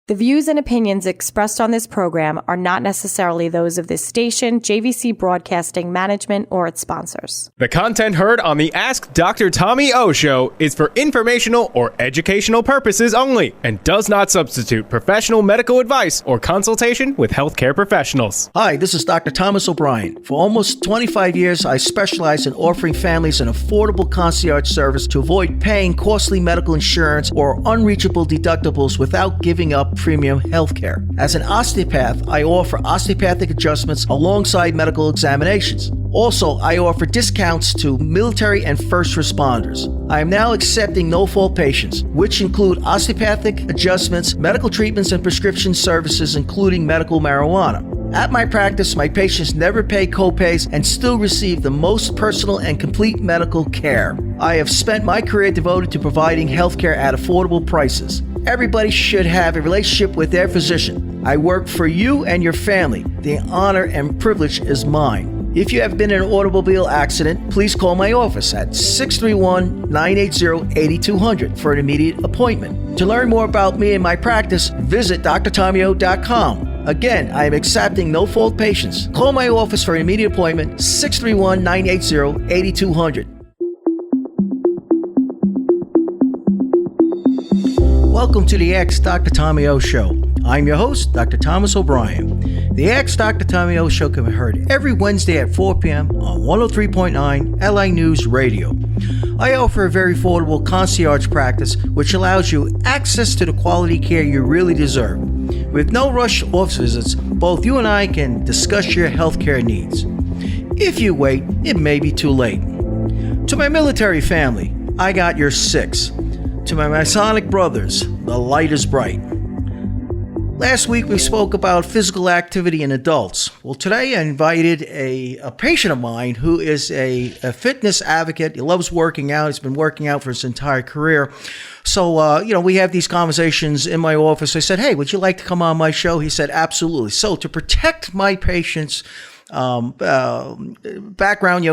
The views and opinions expressed on this program are not necessarily those of this station, JVC Broadcasting Management, or its sponsors. The content heard on the Ask Dr. Tommy O Show is for informational or educational purposes only and does not substitute professional medical advice or consultation with healthcare professionals. Hi, this is Dr. Thomas O'Brien. For almost 25 years, I specialize in offering families an affordable concierge service to avoid paying costly medical insurance or unreachable deductibles without giving up premium health care. As an osteopath, I offer osteopathic adjustments alongside medical examinations. Also, I offer discounts to military and first responders. I am now accepting no-fault patients, which include osteopathic adjustments, medical treatments, and prescription services, including medical marijuana. At my practice, my patients never pay copays and still receive the most personal and complete medical care. I have spent my career devoted to providing healthcare at affordable prices. Everybody should have a relationship with their physician. I work for you and your family. The honor and privilege is mine. If you have been in an automobile accident, please call my office at 631-980-8200 for an immediate appointment. To learn more about me and my practice, visit drtommyo.com. Again, I am accepting no-fault patients. Call my office for an immediate appointment, 631-980-8200. Welcome to the Ask Dr. Tommy O Show. I'm your host, Dr. Thomas O'Brien. The Ask Dr. Tommy O Show can be heard every Wednesday at 4 p.m. on 103.9 LI News Radio. I offer a very affordable concierge practice which allows you access to the quality care you really deserve. With no rush office visits, both you and I can discuss your healthcare needs. If you wait, it may be too late. To my military family, I got your six. To my Masonic brothers, the light is bright. Last week we spoke about physical activity in adults. Well, today I invited a patient of mine who is a fitness advocate. He loves working out. He's been working out for his entire career. So, we have these conversations in my office. I said, hey, would you like to come on my show? He said, absolutely. So to protect my patient's background,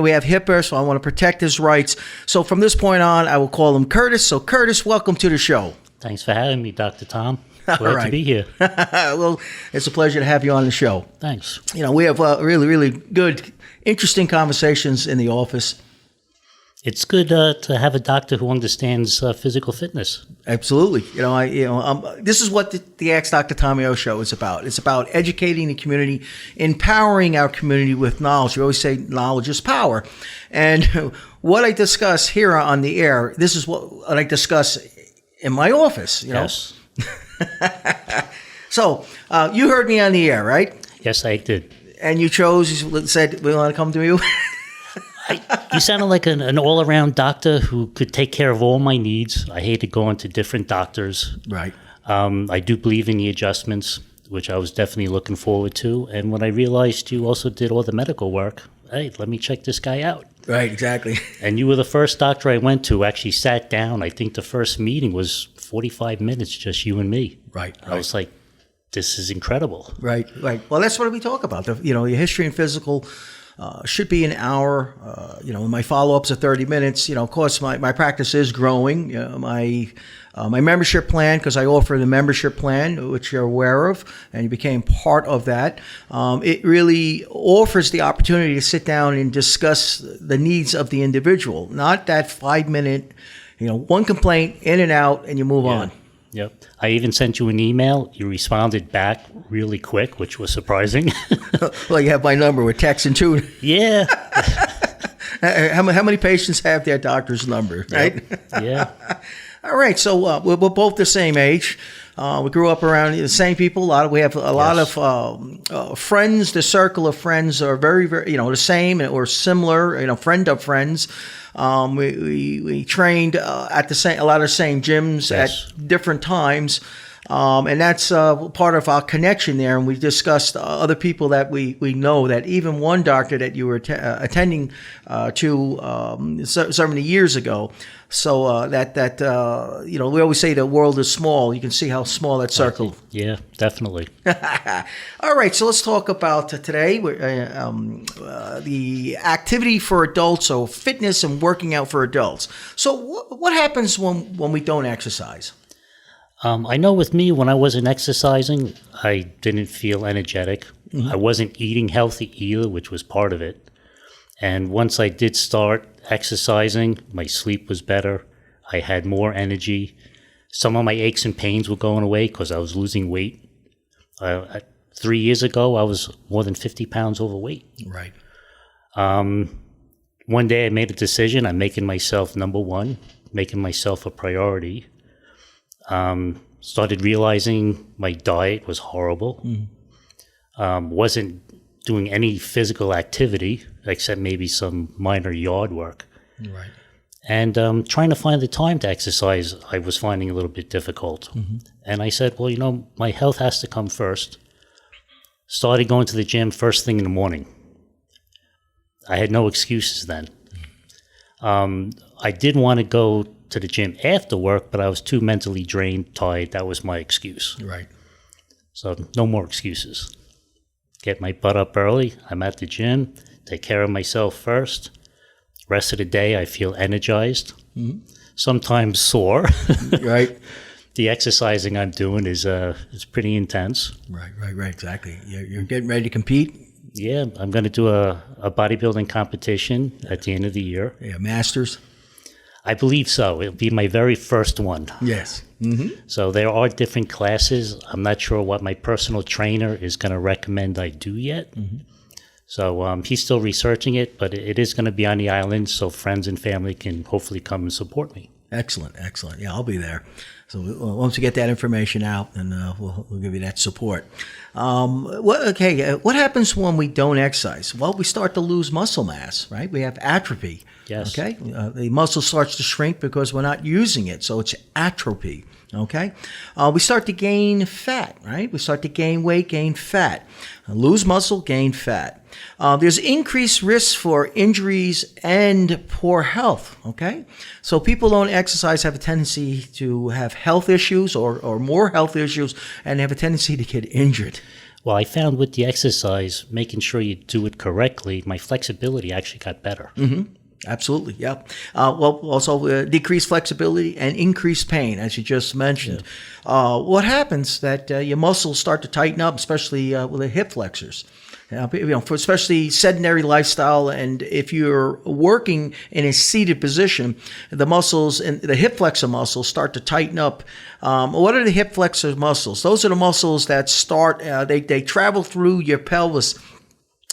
we have HIPAA, so I want to protect his rights. So from this point on, I will call him Curtis. So Curtis, welcome to the show. Thanks for having me, Dr. Tom. Glad to be here. Well, it's a pleasure to have you on the show. Thanks. We have really, really good, interesting conversations in the office. It's good to have a doctor who understands physical fitness. Absolutely. This is what the Ask Dr. Tommy O Show is about. It's about educating the community, empowering our community with knowledge. We always say knowledge is power. And what I discuss here on the air, this is what I discuss in my office. Yes. So you heard me on the air, right? Yes, I did. And you said, we want to come to you? You sounded like an all-around doctor who could take care of all my needs. I hate to go into different doctors. Right. I do believe in the adjustments, which I was definitely looking forward to. And when I realized you also did all the medical work, hey, let me check this guy out. Right, exactly. And you were the first doctor I went to who actually sat down. I think the first meeting was 45 minutes, just you and me. Right. I was like, this is incredible. Right. Well, that's what we talk about. Your history and physical should be an hour. My follow-ups are 30 minutes. Of course, my practice is growing. My membership plan, because I offer the membership plan, which you're aware of, and you became part of that. It really offers the opportunity to sit down and discuss the needs of the individual, not that 5-minute, one complaint, in and out, and you move on. Yep. I even sent you an email. You responded back really quick, which was surprising. Well, you have my number with text and tune. Yeah. How many patients have their doctor's number, right? Yep. Yeah. All right. So we're both the same age. We grew up around the same people. We have a lot of friends. The circle of friends are very, very, the same or similar. Friend of friends. We trained at a lot of the same gyms at different times. And that's part of our connection there. And we discussed other people that we know, that even one doctor that you were attending to so many years ago. So we always say the world is small. You can see how small that circle. Yeah, definitely. All right, so let's talk about today the activity for adults, so fitness and working out for adults. So what happens when we don't exercise? I know with me, when I wasn't exercising, I didn't feel energetic. I wasn't eating healthy either, which was part of it. And once I did start exercising, my sleep was better. I had more energy. Some of my aches and pains were going away because I was losing weight. 3 years ago, I was more than 50 pounds overweight. Right. One day I made a decision. I'm making myself number one, making myself a priority. Started realizing my diet was horrible. Wasn't doing any physical activity except maybe some minor yard work. Right. And trying to find the time to exercise, I was finding a little bit difficult. And I said, well, my health has to come first. Started going to the gym first thing in the morning. I had no excuses then. I did want to go to the gym after work, but I was too mentally drained, tired. That was my excuse. Right. So no more excuses. Get my butt up early. I'm at the gym. Take care of myself first. Rest of the day, I feel energized. Sometimes sore. Right. The exercising I'm doing is pretty intense. Right. Exactly. You're getting ready to compete. Yeah, I'm going to do a bodybuilding competition at the end of the year. Yeah, Masters. I believe so. It'll be my very first one. Yes. So there are different classes. I'm not sure what my personal trainer is going to recommend I do yet. So he's still researching it, but it is going to be on the island, so friends and family can hopefully come and support me. Excellent. Yeah, I'll be there. So once we get that information out, then we'll give you that support. What happens when we don't exercise? Well, we start to lose muscle mass, right? We have atrophy. Yes. Okay. The muscle starts to shrink because we're not using it, so it's atrophy. Okay. We start to gain fat, right? We start to gain weight, gain fat. Lose muscle, gain fat. There's increased risk for injuries and poor health, okay? So people don't exercise have a tendency to have health issues or more health issues, and have a tendency to get injured. Well, I found with the exercise, making sure you do it correctly, my flexibility actually got better. Absolutely, yeah. Also decreased flexibility and increased pain, as you just mentioned. Yeah. What happens that your muscles start to tighten up, especially with the hip flexors. For especially sedentary lifestyle, and if you're working in a seated position, the muscles and the hip flexor muscles start to tighten up. What are the hip flexor muscles? Those are the muscles that start. They travel through your pelvis,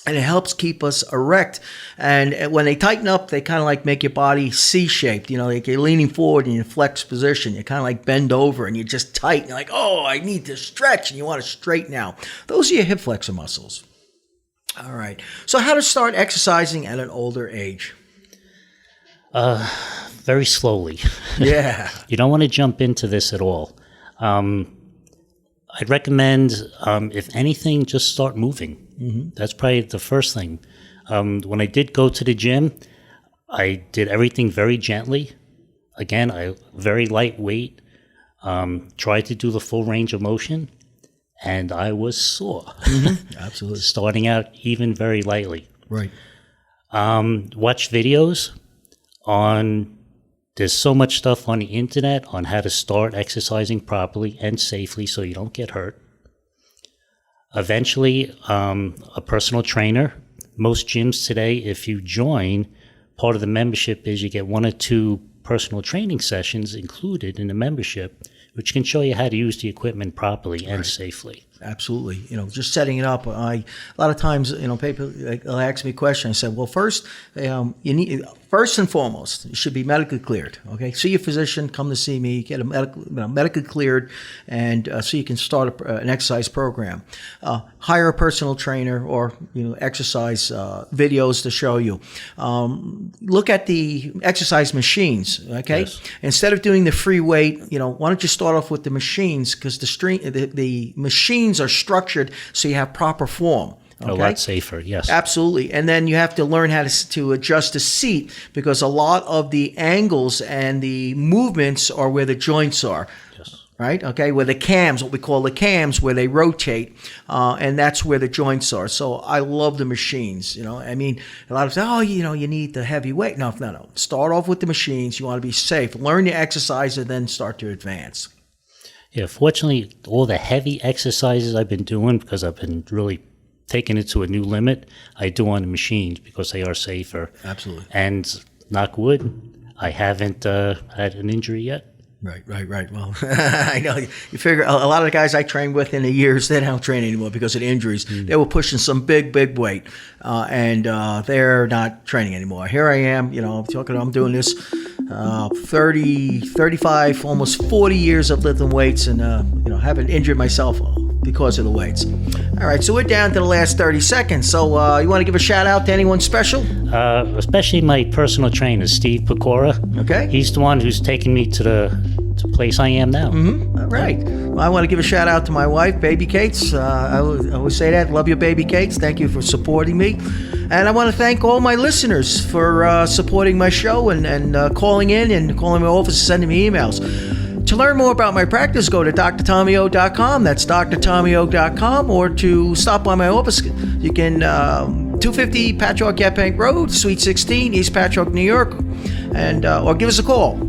and it helps keep us erect. And when they tighten up, they kind of like make your body C-shaped. Like you're leaning forward in your flex position. You kind of like bend over and you're just tight. You're like, oh, I need to stretch, and you want to straighten out. Those are your hip flexor muscles. All right. So how to start exercising at an older age? Very slowly. Yeah. You don't want to jump into this at all. I'd recommend, if anything, just start moving. That's probably the first thing. When I did go to the gym, I did everything very gently. Again, very lightweight. Tried to do the full range of motion. And I was sore. Absolutely. Starting out even very lightly. Right. Watch videos on, there's so much stuff on the internet on how to start exercising properly and safely so you don't get hurt. Eventually, a personal trainer. Most gyms today, if you join, part of the membership is you get 1 or 2 personal training sessions included in the membership, which can show you how to use the equipment properly and safely. Absolutely. Just setting it up. A lot of times, people ask me questions. I said, well, first, first and foremost, you should be medically cleared. Okay, see your physician. Come to see me. Get a medically cleared, and so you can start an exercise program. Hire a personal trainer or exercise videos to show you. Look at the exercise machines. Okay, Yes. Instead of doing the free weight, why don't you start off with the machines, because the machines are structured so you have proper form. Okay? A lot safer, yes. Absolutely. And then you have to learn how to adjust the seat, because a lot of the angles and the movements are where the joints are. Yes. Right? Okay. Where the cams, what we call the cams, where they rotate, and that's where the joints are. So I love the machines. A lot of say, you need the heavy weight. No. Start off with the machines. You want to be safe. Learn the exercise and then start to advance. Yeah, fortunately, all the heavy exercises I've been doing, because I've been really taking it to a new limit, I do on the machines because they are safer. Absolutely. And knock wood, I haven't had an injury yet. Right. Well, I know. You figure a lot of the guys I trained with in the years, they don't train anymore because of injuries. They were pushing some big weight, and they're not training anymore. Here I am, I'm doing this 30, 35, almost 40 years of lifting weights and, haven't injured myself because of the weights. All right, so we're down to the last 30 seconds. So you want to give a shout out to anyone special? Especially my personal trainer, Steve Pecora. Okay. He's the one who's taken me to the place I am now. All right. Well, I want to give a shout out to my wife, Baby Kates. I always say that. Love you, Baby Kates. Thank you for supporting me. And I want to thank all my listeners for supporting my show and calling in and calling my office and sending me emails. To learn more about my practice, go to drtommyo.com. That's drtommyo.com. Or to stop by my office, you can 250 Patchogue Yaphank Road, Suite 16, East Patchogue, New York, and or give us a call.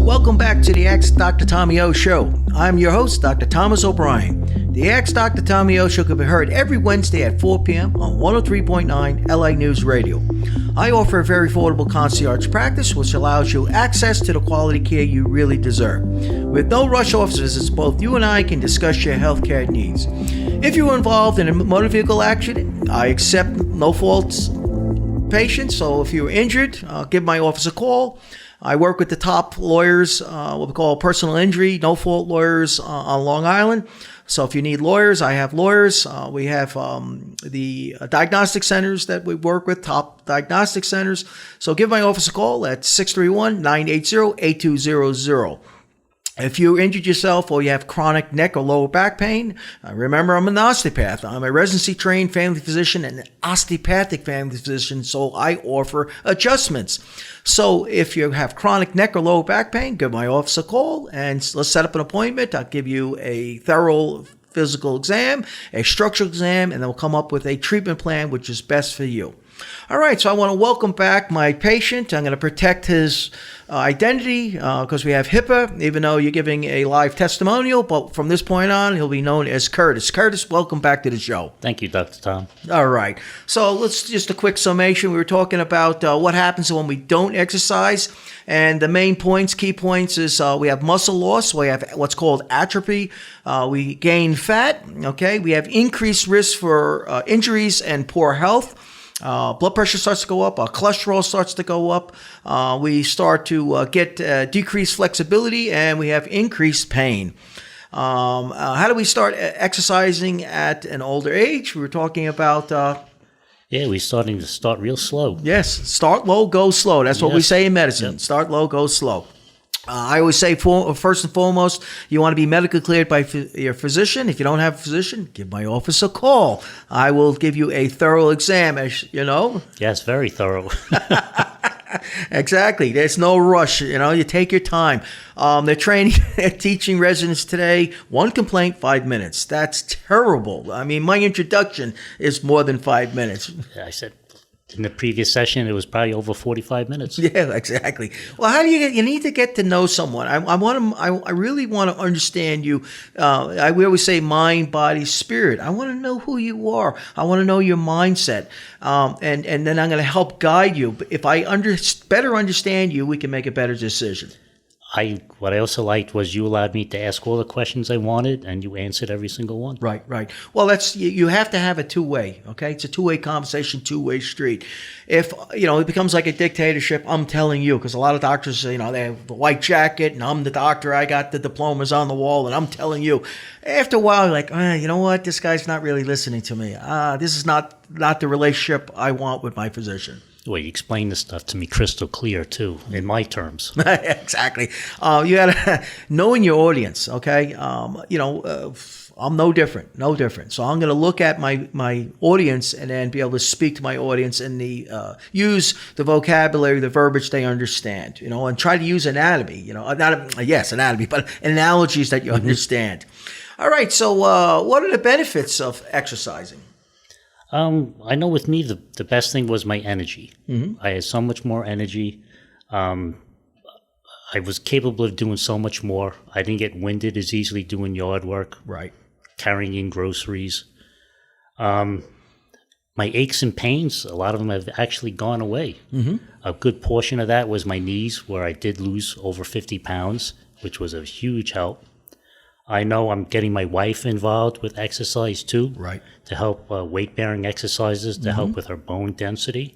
Welcome back to the Ask Dr. Tommy O Show. I'm your host, Dr. Thomas O'Brien. The Ask Dr. Tommy O Show can be heard every Wednesday at 4 p.m. on 103.9 LA News Radio. I offer a very affordable concierge practice which allows you access to the quality care you really deserve. With no rush office visits, both you and I can discuss your health care needs. If you were involved in a motor vehicle accident, I accept no faults patients, so if you're injured, give my office a call. I work with the top lawyers, what we call personal injury, no-fault lawyers on Long Island. So if you need lawyers, I have lawyers. We have the diagnostic centers that we work with, top diagnostic centers. So give my office a call at 631-980-8200. If you injured yourself or you have chronic neck or lower back pain, remember I'm an osteopath. I'm a residency-trained family physician and an osteopathic family physician, so I offer adjustments. So if you have chronic neck or lower back pain, give my office a call and let's set up an appointment. I'll give you a thorough physical exam, a structural exam, and then we'll come up with a treatment plan which is best for you. All right, so I want to welcome back my patient. I'm going to protect his identity because we have HIPAA, even though you're giving a live testimonial. But from this point on, he'll be known as Curtis. Curtis, welcome back to the show. Thank you, Dr. Tom. All right, so let's just a quick summation. We were talking about what happens when we don't exercise. And the main points, key points is we have muscle loss. We have what's called atrophy. We gain fat. Okay, we have increased risk for injuries and poor health. Blood pressure starts to go up, our cholesterol starts to go up, we start to get decreased flexibility, and we have increased pain. How do we start exercising at an older age? We were talking about... we're starting to start real slow. Yes, start low, go slow. That's what we say in medicine. Yep. Start low, go slow. I always say, first and foremost, you want to be medically cleared by your physician. If you don't have a physician, give my office a call. I will give you a thorough exam, as you know. Yes, very thorough. Exactly. There's no rush. You take your time. They're teaching residents today, 1 complaint, 5 minutes. That's terrible. I mean, my introduction is more than 5 minutes. I said, in the previous session, it was probably over 45 minutes. Yeah, exactly. Well, how do you need to get to know someone? I really want to understand you. We always say mind, body, spirit. I want to know who you are. I want to know your mindset. And then I'm going to help guide you. But if I better understand you, we can make a better decision. What I also liked was you allowed me to ask all the questions I wanted, and you answered every single one. Right. Well, you have to have a two-way, okay? It's a two-way conversation, two-way street. If, it becomes like a dictatorship, I'm telling you, because a lot of doctors, they have the white jacket, and I'm the doctor, I got the diplomas on the wall, and I'm telling you. After a while, you're like, you know what? This guy's not really listening to me. This is not the relationship I want with my physician. Well, you explain this stuff to me crystal clear, too, in my terms. Exactly. You got to knowing your audience, okay? I'm no different. So I'm going to look at my audience and then be able to speak to my audience and use the vocabulary, the verbiage they understand, and try to use anatomy, anatomy, but analogies that you understand. All right, so what are the benefits of exercising? I know with me, the best thing was my energy. I had so much more energy. I was capable of doing so much more. I didn't get winded as easily doing yard work, Right. carrying in groceries. My aches and pains, a lot of them have actually gone away. A good portion of that was my knees, where I did lose over 50 pounds, which was a huge help. I know I'm getting my wife involved with exercise too, Right. to help weight-bearing exercises to help with her bone density,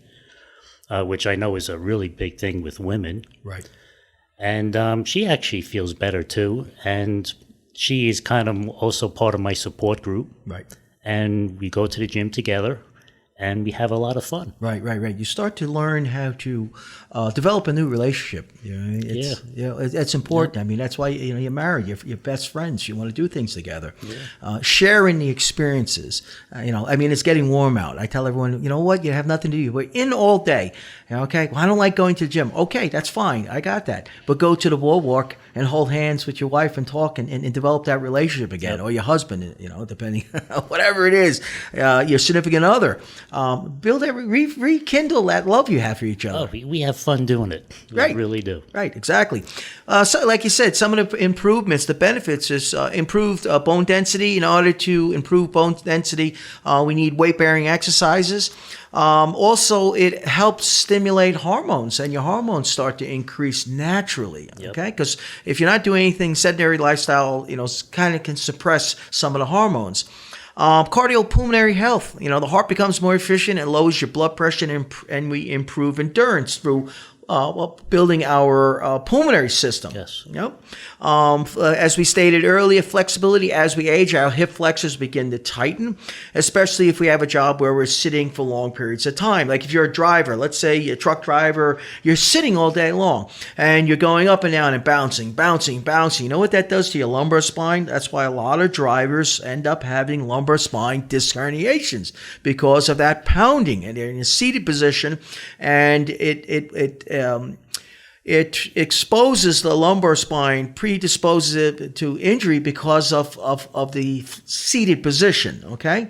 which I know is a really big thing with women. Right. And she actually feels better too, and she is kind of also part of my support group. Right. And we go to the gym together, and we have a lot of fun. Right, right, right. You start to learn how to develop a new relationship. You know, it's important. I mean, that's why you're married. You're best friends. You want to do things together. Sharing the experiences. I mean, it's getting warm out. I tell everyone, you know what? You have nothing to do. We're in all day. Okay, well, I don't like going to the gym. Okay, that's fine. I got that. But go to the boardwalk and hold hands with your wife and talk and develop that relationship again, or your husband. Depending, whatever it is, your significant other. Rekindle that love you have for each other. Oh, we have fun doing it. We Right. really do. Right, exactly. So, like you said, some of the improvements, the benefits is improved bone density. In order to improve bone density, we need weight-bearing exercises. Also, it helps stimulate hormones, and your hormones start to increase naturally. Okay, because if you're not doing anything, sedentary lifestyle, kind of can suppress some of the hormones. Cardiopulmonary health. The heart becomes more efficient and lowers your blood pressure, and we improve endurance through building our pulmonary system. Yes. As we stated earlier, flexibility. As we age, our hip flexors begin to tighten, especially if we have a job where we're sitting for long periods of time. Like if you're a driver, let's say you're a truck driver, you're sitting all day long and you're going up and down and bouncing. You know what that does to your lumbar spine? That's why a lot of drivers end up having lumbar spine disc herniations because of that pounding, and they're in a seated position, and it exposes the lumbar spine, predisposes it to injury because of the seated position. Okay,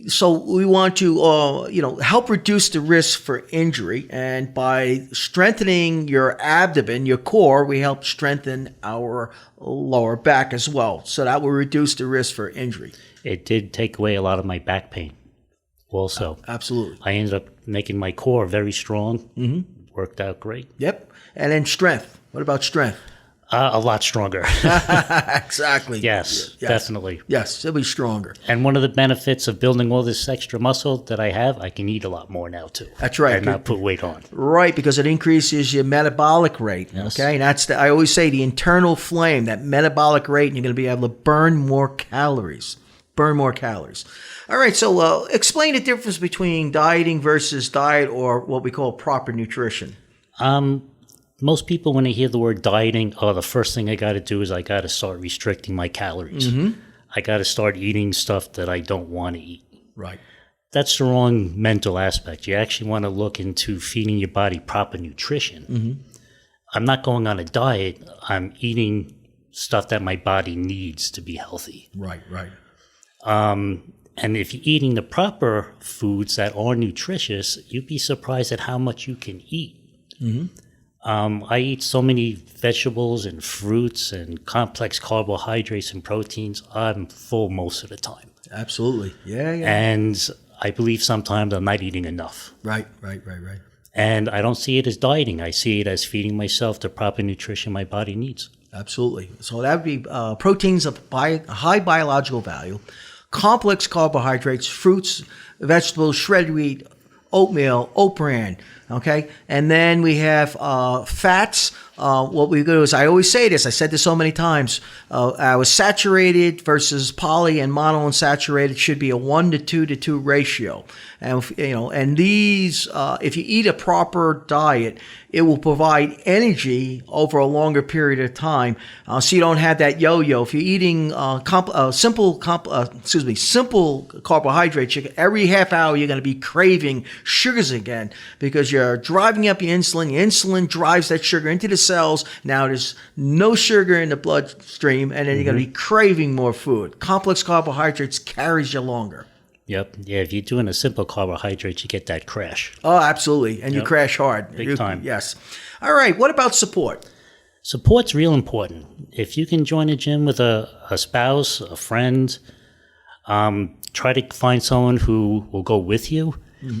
so we want to help reduce the risk for injury, and by strengthening your abdomen, your core, we help strengthen our lower back as well. So that will reduce the risk for injury. It did take away a lot of my back pain also. Absolutely. I ended up making my core very strong. Worked out great. Yep. And then strength. What about strength? A lot stronger. Exactly. Yes, definitely. Yes, it'll be stronger. And one of the benefits of building all this extra muscle that I have, I can eat a lot more now too. That's right. And not put weight on. Right, because it increases your metabolic rate. Yes. Okay, and I always say the internal flame, that metabolic rate, and you're going to be able to burn more calories. All right, so explain the difference between dieting versus diet, or what we call proper nutrition. Most people, when they hear the word dieting, the first thing I got to do is I got to start restricting my calories. I got to start eating stuff that I don't want to eat. Right. That's the wrong mental aspect. You actually want to look into feeding your body proper nutrition. I'm not going on a diet. I'm eating stuff that my body needs to be healthy. Right. And if you're eating the proper foods that are nutritious, you'd be surprised at how much you can eat. I eat so many vegetables and fruits and complex carbohydrates and proteins. I'm full most of the time. Absolutely. Yeah. And I believe sometimes I'm not eating enough. Right. And I don't see it as dieting. I see it as feeding myself the proper nutrition my body needs. Absolutely. So that would be proteins of high biological value, complex carbohydrates, fruits, vegetables, shredded wheat, oatmeal, oat bran. Okay, and then we have fats. What we do is, I always say this. I said this so many times. Our saturated versus poly and monounsaturated should be a 1:2 ratio. And and these, if you eat a proper diet, it will provide energy over a longer period of time, so you don't have that yo-yo. If you're eating simple carbohydrates, every half hour you're going to be craving sugars again because you're driving up your insulin. Your insulin drives that sugar into the cells. Now there's no sugar in the bloodstream, and then you're going to be craving more food. Complex carbohydrates carries you longer. Yep. Yeah, if you're doing a simple carbohydrate, you get that crash. Oh, absolutely. And you crash hard. Big time. Yes. All right. What about support? Support's real important. If you can join a gym with a spouse, a friend, try to find someone who will go with you,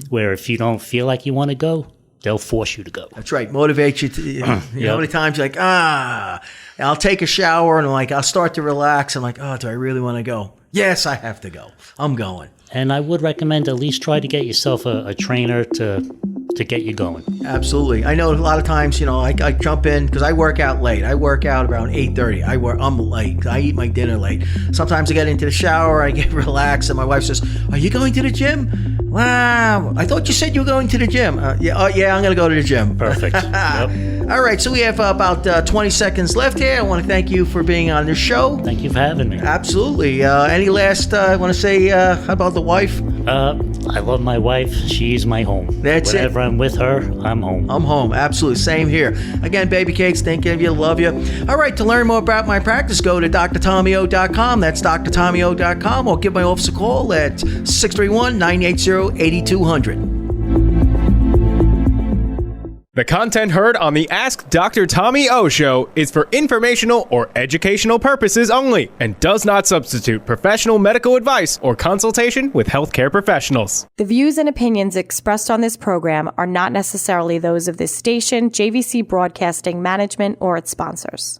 where if you don't feel like you want to go, they'll force you to go. That's right. Motivate you to, you know, how many times you're like, I'll take a shower and I'll start to relax. I'm like, do I really want to go? Yes, I have to go. I'm going. And I would recommend at least try to get yourself a trainer to get you going. Absolutely. I know a lot of times, I jump in because I work out late. I work out around 8:30. I'm late. I eat my dinner late. Sometimes I get into the shower, I get relaxed, and my wife says, "Are you going to the gym?" Wow, I thought you said you were going to the gym. Yeah, I'm going to go to the gym. Perfect. Yep. All right, so we have about 20 seconds left here. I want to thank you for being on the show. Thank you for having me. Absolutely. Any last, I want to say, how about the wife? I love my wife. She's my home. That's Whenever I'm with her, I'm home. I'm home. Absolutely. Same here. Again, Baby Cakes, thinking of you, love you. All right, to learn more about my practice, go to drtommyo.com. That's drtommyo.com, or give my office a call at 631-980-8200. The content heard on the Ask Dr. Tommy O Show is for informational or educational purposes only and does not substitute professional medical advice or consultation with healthcare professionals. The views and opinions expressed on this program are not necessarily those of this station, JVC Broadcasting Management, or its sponsors.